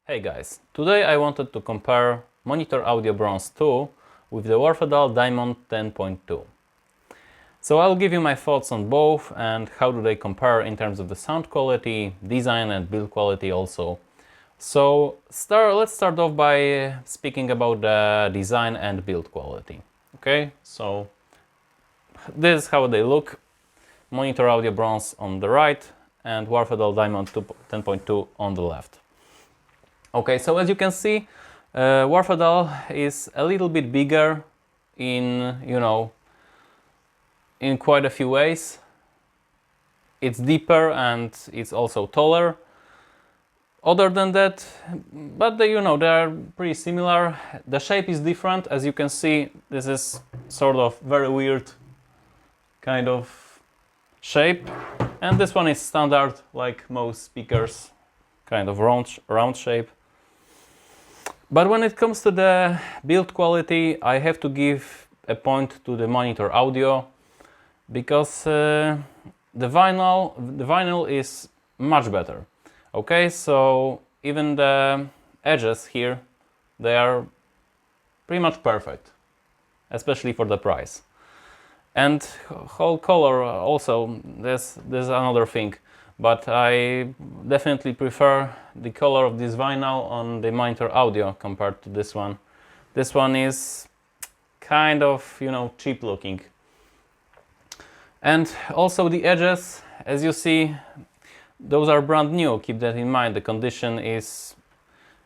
Hey guys, today I wanted to compare Monitor Audio Bronze 2 with the Wharfedale Diamond 10.2. So I'll give you my thoughts on both and how do they compare in terms of the sound quality, design and build quality also. So let's start off by speaking about the design and build quality. Okay, so this is how they look. Monitor Audio Bronze on the right and Wharfedale Diamond 10.2 on the left. Okay, so as you can see, Wharfedale is a little bit bigger in quite a few ways. It's deeper and it's also taller. Other than that, but they are pretty similar. The shape is different. As you can see, this is sort of very weird kind of shape, and this one is standard, like most speakers, kind of round shape. But when it comes to the build quality, I have to give a point to the Monitor Audio, because the vinyl is much better. Okay, so even the edges here, they are pretty much perfect, especially for the price. And whole color also, there's another thing, but I definitely prefer the color of this vinyl on the Monitor Audio compared to this one. This one is kind of, cheap looking. And also the edges, as you see, those are brand new. Keep that in mind. The condition is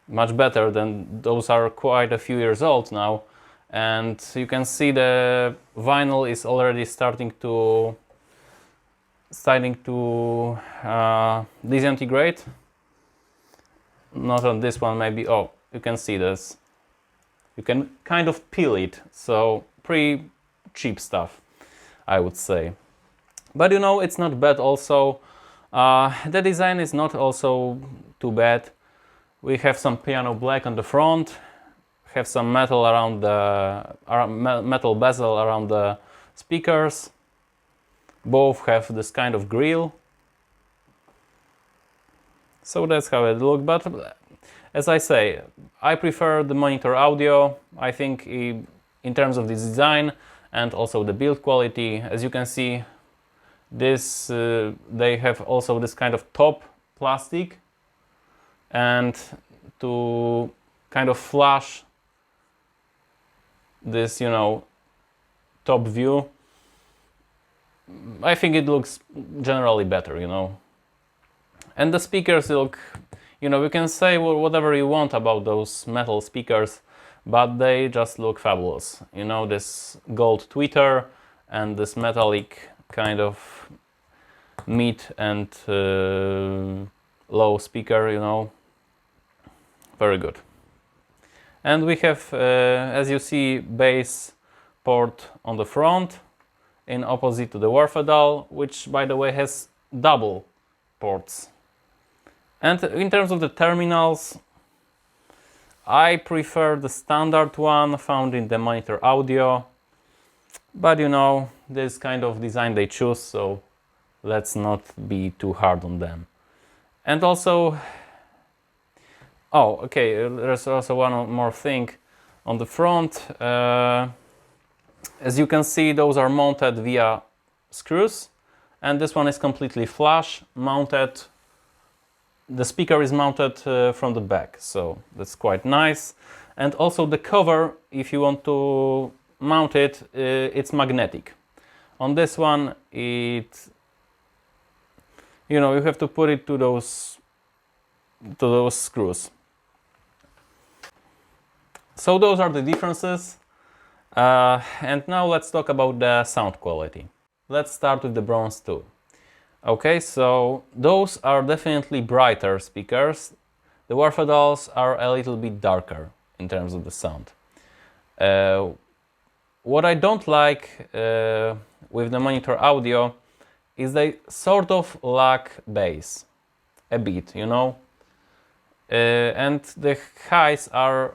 much better than those are quite a few years old now. And you can see the vinyl is already starting to disintegrate. Not on this one, maybe. Oh, you can see this. You can kind of peel it. So pretty cheap stuff, I would say. But it's not bad also. The design is not also too bad. We have some piano black on the front, have some metal around metal bezel around the speakers. Both have this kind of grille. So that's how it looks. But as I say, I prefer the Monitor Audio. I think in terms of the design and also the build quality, as you can see, they have also this kind of top plastic, and to kind of flash this top view, I think it looks generally better, and the speakers look, you can say whatever you want about those metal speakers, but they just look fabulous. This gold tweeter and this metallic kind of mid and low speaker, very good. And we have, as you see, bass port on the front, in opposite to the Wharfedale, which by the way has double ports. And in terms of the terminals, I prefer the standard one found in the Monitor Audio, but this kind of design they choose, so let's not be too hard on them. And also, there's also one more thing on the front. As you can see, those are mounted via screws, and this one is completely flush mounted. The speaker is mounted from the back, so that's quite nice. And also the cover, if you want to mount it, it's magnetic. On this one, you have to put it to those screws. So those are the differences. And now let's talk about the sound quality. Let's start with the Bronze 2. Okay, so those are definitely brighter speakers. The Wharfedales are a little bit darker in terms of the sound. What I don't like with the Monitor Audio is they sort of lack bass a bit, and the highs are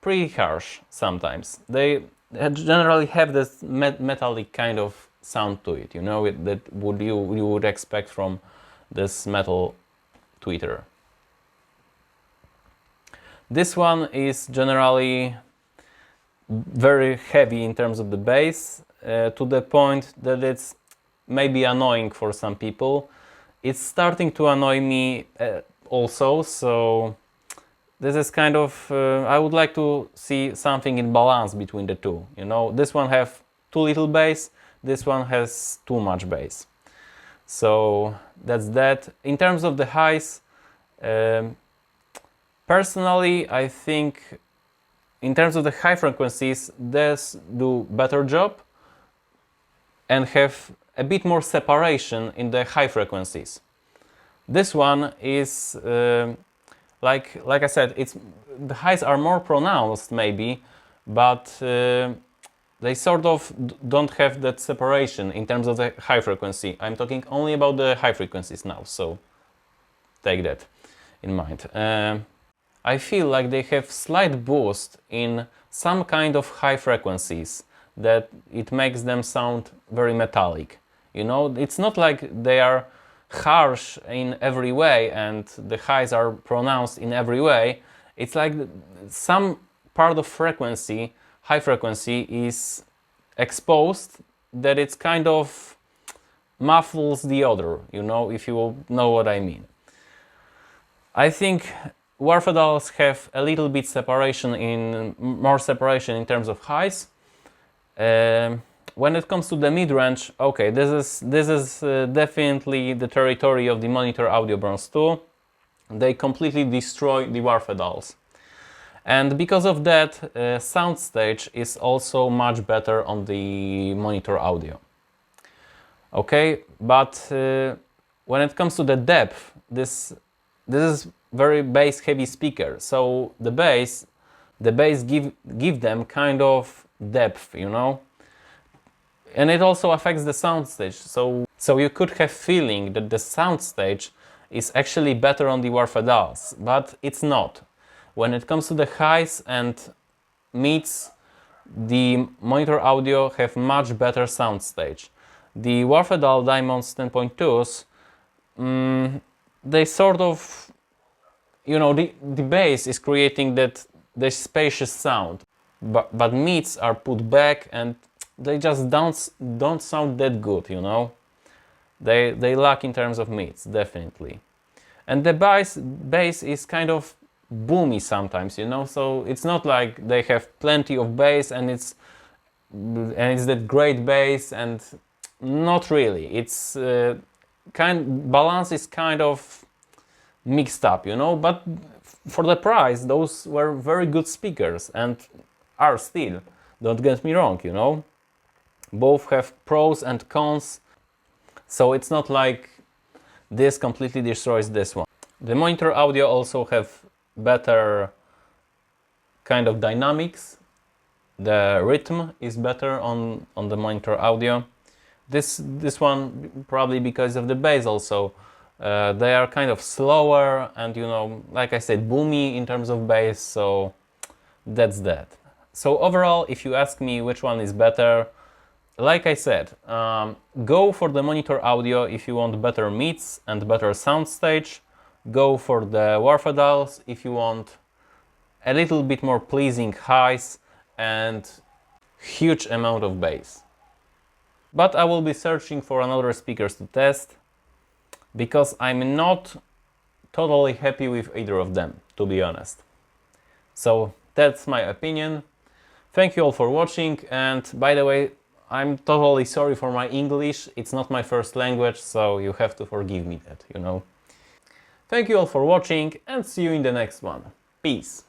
pretty harsh sometimes. They generally have this metallic kind of sound to it, that you would expect from this metal tweeter. This one is generally very heavy in terms of the bass, to the point that it's maybe annoying for some people. It's starting to annoy me also, so this is kind of, I would like to see something in balance between the two. You know, this one have too little bass, this one has too much bass. So that's that. In terms of the highs, personally, I think in terms of the high frequencies, these do better job and have a bit more separation in the high frequencies. This one is like I said, the highs are more pronounced maybe, but they sort of don't have that separation in terms of the high frequency. I'm talking only about the high frequencies now, so take that in mind. I feel like they have slight boost in some kind of high frequencies that it makes them sound very metallic. You know, it's not like they are harsh in every way and the highs are pronounced in every way. It's like some part of frequency, high frequency, is exposed that it's kind of muffles the other, you know, if you know what I mean. I think Wharfedales have a little bit more separation in terms of highs. When it comes to the mid-range, okay, this is definitely the territory of the Monitor Audio Bronze 2. They completely destroy the Wharfedales. And because of that, soundstage is also much better on the Monitor Audio. Okay, but when it comes to the depth, this is very bass heavy speaker, so the bass give them kind of depth, you know, and it also affects the soundstage. So you could have feeling that the soundstage is actually better on the Wharfedales, but it's not. When it comes to the highs and mids, the Monitor Audio have much better soundstage. The Wharfedale Diamonds 10.2s, they sort of, you know, the bass is creating that the spacious sound, but mids are put back and they just don't sound that good, you know. They lack in terms of mids, definitely. And the bass is kind of boomy sometimes, you know, so it's not like they have plenty of bass and it's that great bass, and not really. It's balance is kind of mixed up, you know, but for the price, those were very good speakers and are still, don't get me wrong, you know. Both have pros and cons, so it's not like this completely destroys this one. The Monitor Audio also have better kind of dynamics. The rhythm is better on the Monitor Audio. This one probably because of the bass also. They are kind of slower and, you know, like I said, boomy in terms of bass, so that's that. So overall, if you ask me which one is better, like I said, go for the Monitor Audio if you want better mids and better soundstage. Go for the Wharfedales if you want a little bit more pleasing highs and huge amount of bass. But I will be searching for another speakers to test, because I'm not totally happy with either of them, to be honest. So that's my opinion. Thank you all for watching, and by the way, I'm totally sorry for my English. It's not my first language, so you have to forgive me that, you know. Thank you all for watching, and see you in the next one. Peace!